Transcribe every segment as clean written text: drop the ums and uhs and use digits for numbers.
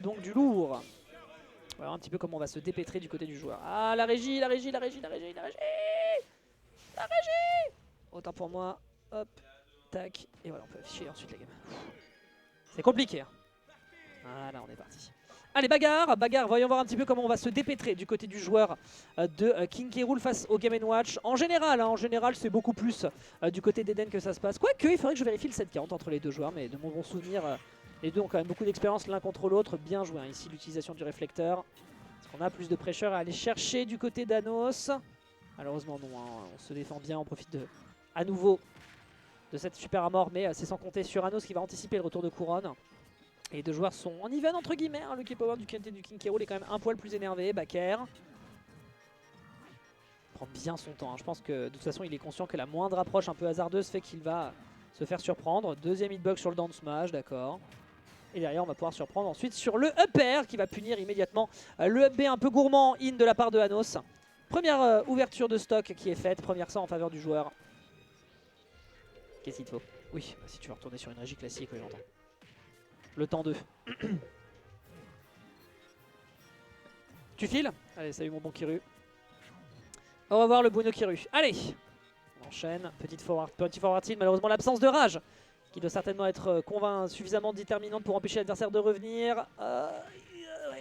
Donc du lourd. Voilà un petit peu comment on va se dépêtrer du côté du joueur. Ah la régie, la régie, la régie, la régie, la régie. La régie. Autant pour moi. Hop. Tac. Et voilà, on peut afficher ensuite la game. C'est compliqué. Hein. Voilà, on est parti. Allez, bagarre, bagarre. Voyons voir un petit peu comment on va se dépêtrer du côté du joueur de King K. Rool face au Game & Watch. En général, c'est beaucoup plus du côté d'Eden que ça se passe. Quoique, il faudrait que je vérifie le 7-40 entre les deux joueurs, mais de mon bon souvenir, les deux ont quand même beaucoup d'expérience l'un contre l'autre. Bien joué, hein, ici, l'utilisation du réflecteur. Est-ce qu'on a plus de pressure à aller chercher du côté d'Anos? Malheureusement, non. Hein, on se défend bien, on profite à nouveau de cette super armor, mais c'est sans compter sur Anos qui va anticiper le retour de couronne. Et les deux joueurs sont en even entre guillemets, hein. Le K-Power du Kente du King K. Rool est quand même un poil plus énervé. Baker prend bien son temps, hein. Je pense que de toute façon il est conscient que la moindre approche un peu hasardeuse fait qu'il va se faire surprendre. Deuxième hitbox sur le down smash, d'accord. Et derrière on va pouvoir surprendre ensuite sur le up air qui va punir immédiatement le up B un peu gourmand in de la part de Anos. Première ouverture de stock qui est faite, première ça en faveur du joueur. Qu'est-ce qu'il te faut? Oui, bah si tu veux retourner sur une régie classique, oui j'entends. Le temps 2. Tu files? Allez, salut mon bon Kiru. Au revoir le Bruno Kiru. Allez, on enchaîne. Petit forward tilt, malheureusement l'absence de rage qui doit certainement être suffisamment déterminante pour empêcher l'adversaire de revenir.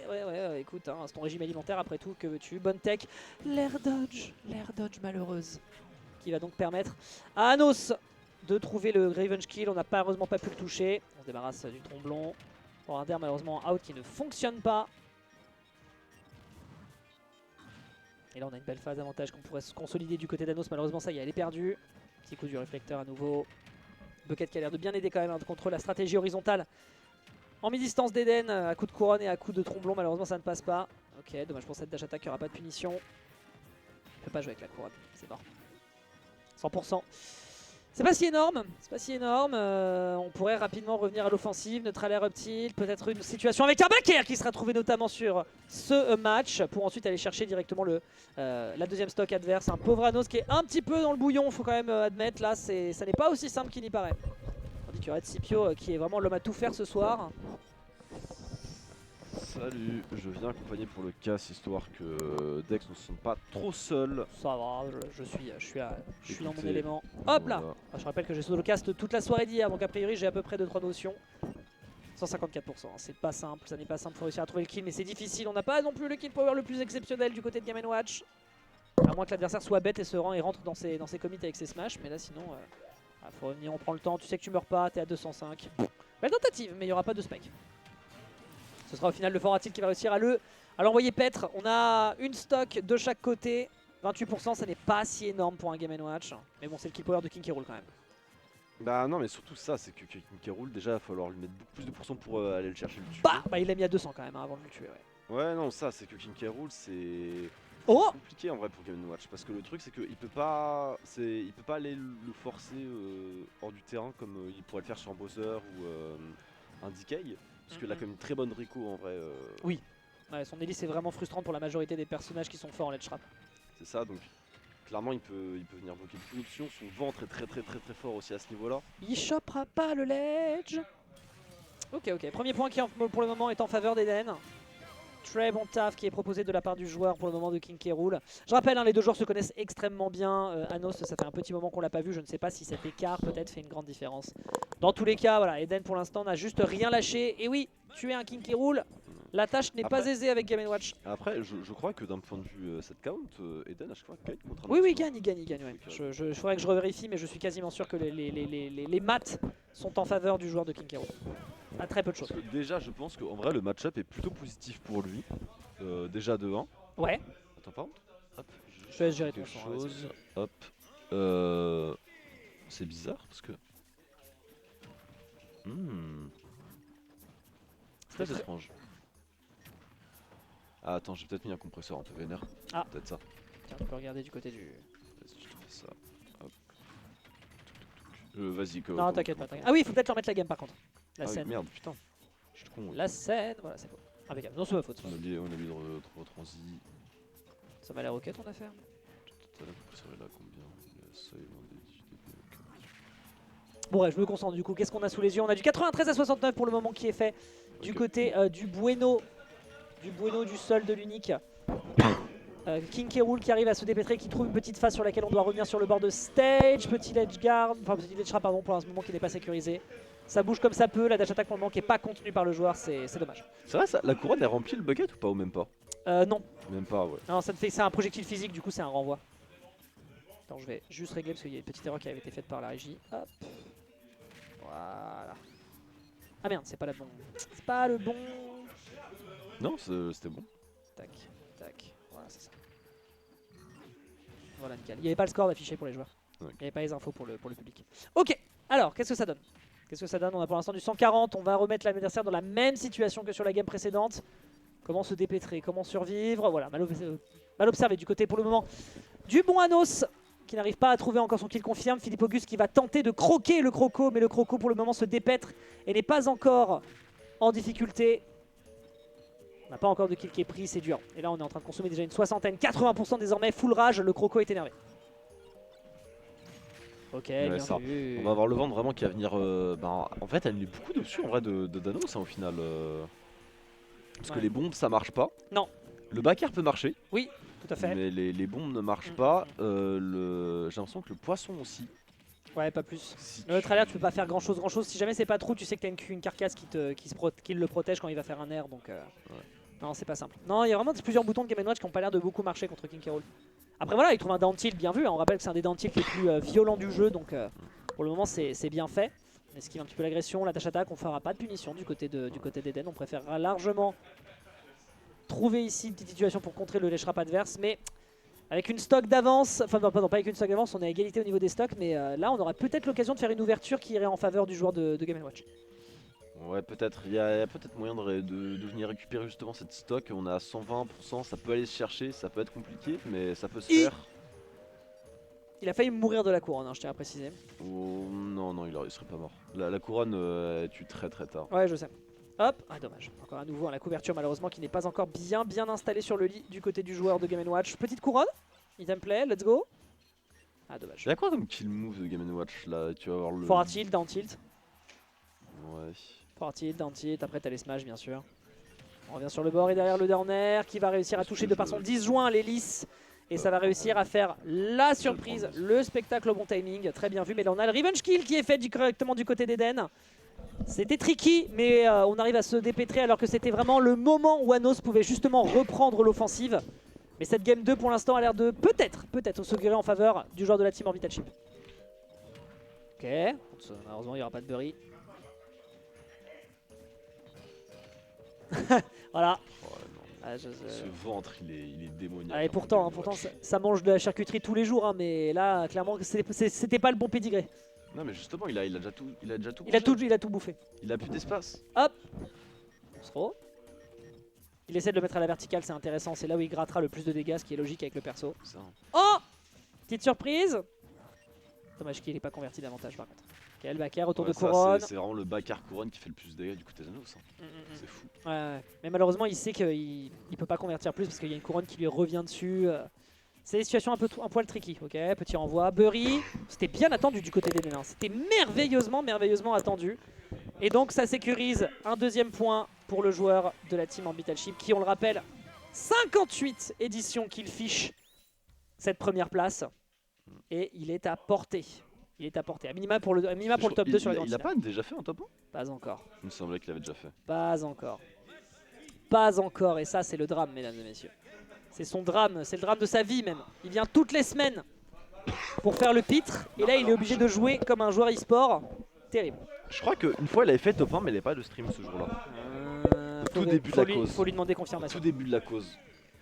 Ouais, écoute, hein, c'est ton régime alimentaire après tout, que veux-tu? Bonne tech. L'air dodge malheureuse. Qui va donc permettre à Anos de trouver le Revenge Kill. On n'a heureusement pas pu le toucher. On se débarrasse du tromblon. Pour un der malheureusement out qui ne fonctionne pas. Et là on a une belle phase d'avantage qu'on pourrait se consolider du côté d'Anos. Malheureusement ça y est, elle est perdue. Petit coup du réflecteur à nouveau. Bucket qui a l'air de bien aider quand même hein, contre la stratégie horizontale. En mi-distance d'Eden, à coup de couronne et à coup de tromblon, malheureusement ça ne passe pas. Ok, dommage pour cette dash attack, il n'y aura pas de punition. Il ne peut pas jouer avec la couronne, c'est mort. 100%. C'est pas si énorme, on pourrait rapidement revenir à l'offensive, neutraliser up tilt, peut-être une situation avec un backer qui sera trouvé notamment sur ce match pour ensuite aller chercher directement la deuxième stock adverse. Un pauvre Anos qui est un petit peu dans le bouillon, il faut quand même admettre, là ça n'est pas aussi simple qu'il n'y paraît. Tandis que Red Scipio qui est vraiment l'homme à tout faire ce soir. Salut, je viens accompagner pour le casse histoire que Dex ne se sente pas trop seul. Ça va, je suis dans mon Écoutez, élément. Hop là voilà. Je rappelle que j'ai solo cast toute la soirée d'hier, donc a priori j'ai à peu près 2-3 notions. 154%, c'est pas simple, ça n'est pas simple, faut réussir à trouver le kill, mais c'est difficile. On n'a pas non plus le kill power le plus exceptionnel du côté de Game & Watch. À moins que l'adversaire soit bête et se rend et rentre dans ses commits avec ses smash, mais là sinon, faut revenir, on prend le temps, tu sais que tu meurs pas, t'es à 205. Belle tentative, mais il n'y aura pas de spike. Ce sera au final le forward tilt qui va réussir à l'envoyer paître. On a une stock de chaque côté. 28%, ça n'est pas si énorme pour un Game & Watch. Mais bon, c'est le kill power de King K. Rool quand même. Bah non mais surtout ça, c'est que King K. Rool, déjà il va falloir lui mettre beaucoup plus de pourcents pour aller le chercher, le tuer. Bah il l'a mis à 200 quand même hein, avant de le tuer. Ouais non, ça c'est que King K. Rool c'est compliqué en vrai pour Game & Watch. Parce que le truc c'est qu'il peut pas aller le forcer hors du terrain comme il pourrait le faire sur un Bowser ou un DK. Parce qu'il a quand même une très bonne Rico en vrai. Oui, ouais, son hélice est vraiment frustrante pour la majorité des personnages qui sont forts en ledge trap. C'est ça, donc clairement il peut venir bloquer beaucoup d'options. Son ventre est très fort aussi à ce niveau-là. Il chopera pas le ledge. Ok, premier point qui pour le moment est en faveur d'Eden. Très bon taf qui est proposé de la part du joueur pour le moment de King K. Rool. Je rappelle, hein, les deux joueurs se connaissent extrêmement bien. Anos, ça fait un petit moment qu'on l'a pas vu. Je ne sais pas si cet écart peut-être fait une grande différence. Dans tous les cas, voilà, Eden pour l'instant n'a juste rien lâché. Et oui, tuer un King K. Rool, la tâche n'est pas aisée avec Game & Watch. Après, je crois que d'un point de vue set count, Eden à chaque fois gagne contre un Oui, autre. il gagne. Ouais. Je faudrait que je revérifie, mais je suis quasiment sûr que les maths sont en faveur du joueur de King K. Rool. À très peu de choses. Parce que déjà, je pense qu'en vrai, le match-up est plutôt positif pour lui. Déjà de 1. Ouais. Attends, par contre. Hop, Je te laisse gérer quelque ton chose. Hop. C'est bizarre parce que. C'est très étrange. Ah, attends, j'ai peut-être mis un compresseur un peu vénère. Ah. Peut-être ça. Tiens, on peut regarder du côté du... Vas-y, je te fais ça. Hop. Vas-y, go. Non, t'inquiète pas. Ah oui, il faut peut-être leur mettre la game par contre. La scène. Merde, putain. Je suis con. La scène, voilà, c'est bon. Impeccable. Non, c'est ma faute. On a oublié de retransi. Ça va la roquette, on a fait. Tout à l'heure, compresseur est là, combien? Le seuil des 18 dB, ok. Bon, bref, je me concentre du coup. Qu'est-ce qu'on a sous les yeux? On a du 93 à 69 pour le moment qui est fait. Du côté du Bueno, du sol, de l'unique. King K. Rool qui arrive à se dépêtrer, qui trouve une petite phase sur laquelle on doit revenir sur le bord de stage. Petit ledge guard, enfin petit ledge trap pardon, pour un moment qui n'est pas sécurisé. Ça bouge comme ça peut, la dash attack pour le moment qui n'est pas contenue par le joueur, c'est dommage. C'est vrai ça, la couronne elle remplit le bucket ou pas ou même pas? Non. Même pas, ouais. Non, c'est un projectile physique, du coup c'est un renvoi. Attends, je vais juste régler parce qu'il y a une petite erreur qui avait été faite par la régie. Hop. Voilà. Ah merde, c'est pas le bon. C'est pas le bon. Non, c'était bon. Tac, tac. Voilà, c'est ça. Voilà, nickel. Il n'y avait pas le score d'affiché pour les joueurs. Okay. Il n'y avait pas les infos pour le public. Ok, alors, qu'est-ce que ça donne? Qu'est-ce que ça donne? On a pour l'instant du 140. On va remettre l'adversaire dans la même situation que sur la game précédente. Comment se dépêtrer? Comment survivre? Voilà, mal observé du côté pour le moment du bon Anos, qui n'arrive pas à trouver encore son kill confirme. Philippe Auguste qui va tenter de croquer le croco, mais le croco pour le moment se dépêtre et n'est pas encore en difficulté. On n'a pas encore de kill qui est pris, c'est dur. Et là on est en train de consommer déjà une soixantaine, 80% désormais, full rage, le croco est énervé. Ok, bien vu. On va avoir le vent vraiment qui va venir... en fait elle met beaucoup d'options en vrai de Danos au final. Parce que les bombes ça marche pas. Non. Le backer peut marcher. Oui, tout à fait. Mais les bombes ne marchent pas. J'ai l'impression que le poisson aussi. Ouais, pas plus. Le trailer, tu peux pas faire grand chose. Si jamais c'est pas trou, tu sais que t'as une carcasse qui le protège quand il va faire un air. Donc, ouais. Non, c'est pas simple. Non, il y a vraiment plusieurs boutons de Game & Watch qui ont pas l'air de beaucoup marcher contre King K. Rool. Après, voilà, il trouve un down tilt bien vu. Hein. On rappelle que c'est un des down tilts les plus violents du jeu. Donc, pour le moment, c'est bien fait. On esquive un petit peu l'agression, la dash attack. On fera pas de punition du côté d'Eden. On préférera largement trouver ici une petite situation pour contrer le ledge trap adverse. Mais avec une stock d'avance, enfin non, pas avec une stock d'avance, on est à égalité au niveau des stocks, mais là on aura peut-être l'occasion de faire une ouverture qui irait en faveur du joueur de Game & Watch. Ouais, peut-être, il y a peut-être moyen de venir récupérer justement cette stock. On est à 120%, ça peut aller se chercher, ça peut être compliqué, mais ça peut se faire. Il a failli mourir de la couronne, hein, je tiens à préciser. Oh, non, il serait pas mort. La couronne tue très tard. Ouais, je sais. Hop, ah dommage, encore à nouveau la couverture malheureusement qui n'est pas encore bien installée sur le lit du côté du joueur de Game & Watch. Petite couronne, item play, let's go. Ah dommage. Y'a quoi comme kill move de Game & Watch là? Tu vas avoir le... Forward tilt, down tilt. Ouais. Forward tilt, down tilt, après t'as les smash bien sûr. On revient sur le bord et derrière le down air qui va réussir à toucher de par son disjoint l'hélice. Et ça va réussir à faire la surprise, le spectacle au bon timing, très bien vu. Mais là on a le revenge kill qui est fait correctement du côté d'Eden. C'était tricky, mais on arrive à se dépêtrer alors que c'était vraiment le moment où Anos pouvait justement reprendre l'offensive. Mais cette game 2 pour l'instant a l'air de peut-être s'augurer en faveur du joueur de la team Orbital Chip. Ok, malheureusement il n'y aura pas de Bury. Voilà. Ce ventre il est démoniaque. Ah, et pourtant, ça mange de la charcuterie tous les jours, hein, mais là clairement c'était pas le bon pédigré. Non mais justement il a déjà tout Il a tout bouffé. Il a plus d'espace. Hop. Il essaie de le mettre à la verticale, c'est intéressant, c'est là où il grattera le plus de dégâts, ce qui est logique avec le perso. Oh, petite surprise. Dommage qu'il n'ait pas converti davantage par contre. Quel backer autour de couronne. C'est vraiment le backer couronne qui fait le plus de dégâts du côté d'Anos. C'est fou. Ouais. Mais malheureusement il sait qu'il peut pas convertir plus parce qu'il y a une couronne qui lui revient dessus. C'est des situations un poil tricky, ok, petit renvoi. Bury, c'était bien attendu du côté des Nénins, c'était merveilleusement attendu. Et donc ça sécurise un deuxième point pour le joueur de la team Orbital Chip qui, on le rappelle, 58 éditions qu'il fiche cette première place. Et il est à portée. À minima pour le top 2 sur la grande finale. Il a pas déjà fait un top 1? Pas encore. Il me semblait qu'il avait déjà fait. Pas encore, et ça c'est le drame, mesdames et messieurs. C'est son drame, c'est le drame de sa vie même. Il vient toutes les semaines pour faire le pitre, et là il est obligé de jouer comme un joueur e-sport. Terrible. Je crois qu'une fois il avait fait top 1 mais il n'avait pas de stream ce jour-là. Tout début de la cause. Faut lui demander confirmation. Tout début de la cause.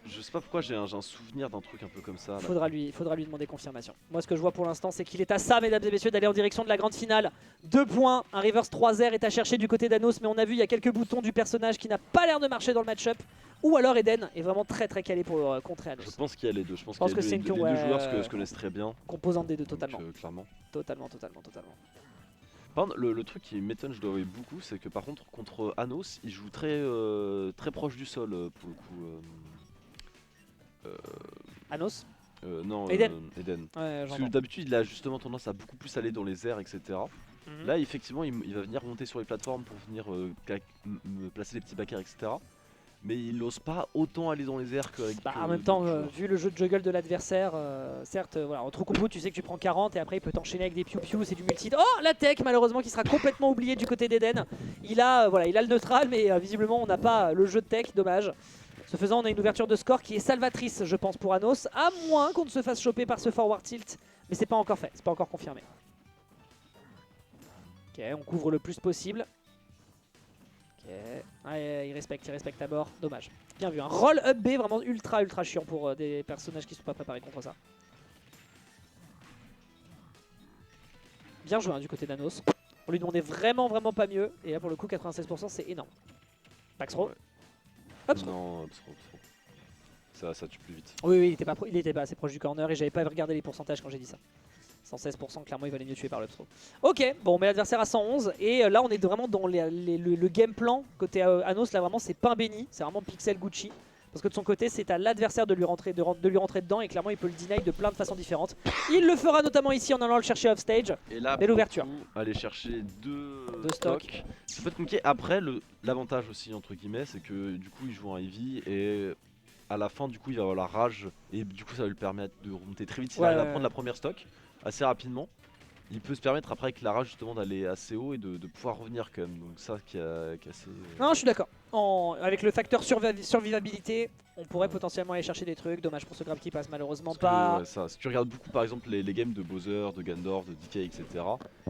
Je sais pas pourquoi j'ai un souvenir d'un truc un peu comme ça. Faudra lui demander confirmation. Moi ce que je vois pour l'instant c'est qu'il est à ça, mesdames et messieurs, d'aller en direction de la grande finale. 2 points, un reverse 3-0 est à chercher du côté d'Anos, mais on a vu il y a quelques boutons du personnage qui n'a pas l'air de marcher dans le match-up. Ou alors Eden est vraiment très calé pour contrer Anos. Je pense qu'il y a les deux. Je pense que c'est les deux joueurs se connaissent très bien. Composante des deux totalement. Donc, clairement. Totalement. Par contre, le truc qui m'étonne, je dois avouer beaucoup, c'est que par contre Anos, il joue très proche du sol pour le coup. Anos Non, Eden. Eden. Ouais, parce que d'habitude il a justement tendance à beaucoup plus aller dans les airs, etc. Là, effectivement, il va venir monter sur les plateformes pour venir me placer les petits backers, etc. Mais il n'ose pas autant aller dans les airs qu'avec. En même temps, vu le jeu de juggle de l'adversaire, certes, voilà, en trou combo, tu sais que tu prends 40 et après il peut t'enchaîner avec des piou-piou, c'est du multi. Oh, la tech, malheureusement, qui sera complètement oubliée du côté d'Eden. Il a le neutral, mais visiblement, on n'a pas le jeu de tech, dommage. Ce faisant, on a une ouverture de score qui est salvatrice, je pense, pour Anos, à moins qu'on ne se fasse choper par ce forward tilt. Mais c'est pas encore fait, c'est pas encore confirmé. Ok, on couvre le plus possible. Ok, ah, il respecte à bord, dommage. Bien vu, un roll up B vraiment ultra chiant pour des personnages qui sont pas préparés contre ça. Bien joué hein, du côté d'Anos. On lui demandait vraiment pas mieux. Et là pour le coup 96% c'est énorme. Paxro. Upsro. Non, Upsro. Ça tue plus vite. Oui, il était pas assez proche du corner et j'avais pas regardé les pourcentages quand j'ai dit ça. 116%, clairement il valait mieux tuer par l'Upsro. Ok, bon on met l'adversaire à 111 et là on est vraiment dans le game plan côté Anos, là vraiment c'est pain béni, c'est vraiment pixel Gucci. Parce que de son côté c'est à l'adversaire de lui rentrer dedans et clairement il peut le deny de plein de façons différentes. Il le fera notamment ici en allant le chercher off stage. Et là, belle ouverture. Aller chercher deux stocks. Ça peut être compliqué. Après, l'avantage aussi entre guillemets, c'est que du coup il joue un heavy et à la fin du coup il va avoir la rage et du coup ça va lui permettre de remonter très vite. S'il arrive à prendre la première stock assez rapidement, il peut se permettre après avec la rage justement d'aller assez haut et de pouvoir revenir quand même. Donc ça qui est assez... Non, je suis d'accord. Avec le facteur survivabilité, on pourrait potentiellement aller chercher des trucs. Dommage pour ce grab qui passe malheureusement pas. Ça, si tu regardes beaucoup par exemple les games de Bowser, de Gandor, de DK, etc.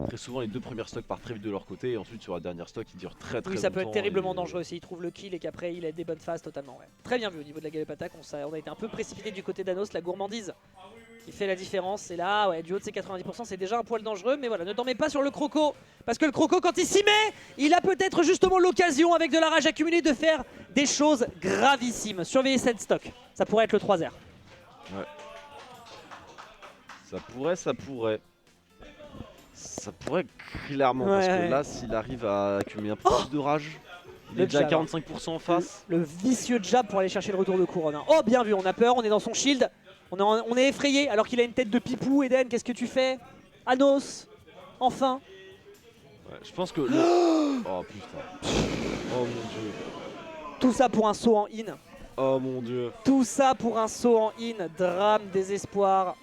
Très souvent les deux premières stocks partent très vite de leur côté et ensuite sur la dernière stock ils durent très longtemps. Oui, ça peut être terriblement dangereux si il trouve le kill et qu'après il a des bonnes phases totalement. Ouais. Très bien vu au niveau de la galop attaque. On a été un peu précipité du côté d'Anos, la gourmandise qui fait la différence. Et là, ouais, du haut de ses 90%, c'est déjà un poil dangereux. Mais voilà, ne t'en mets pas sur le croco. Parce que le croco, quand il s'y met, il a peut-être justement l'occasion, avec de la rage accumulée, de faire des choses gravissimes. Surveillez cette stock. Ça pourrait être le 3-0. Ouais. Ça pourrait clairement. Ouais, parce que ouais. là, s'il arrive à accumuler un peu plus de rage, il est déjà à 45% en face. Le vicieux jab pour aller chercher le retour de couronne. Oh, bien vu, on a peur, on est dans son shield. On est effrayé alors qu'il a une tête de pipou. Eden, qu'est-ce que tu fais? Anos, enfin. Ouais, je pense que le... Oh putain. Oh mon dieu. Tout ça pour un saut en in. Oh mon dieu. Tout ça pour un saut en in. Drame, désespoir.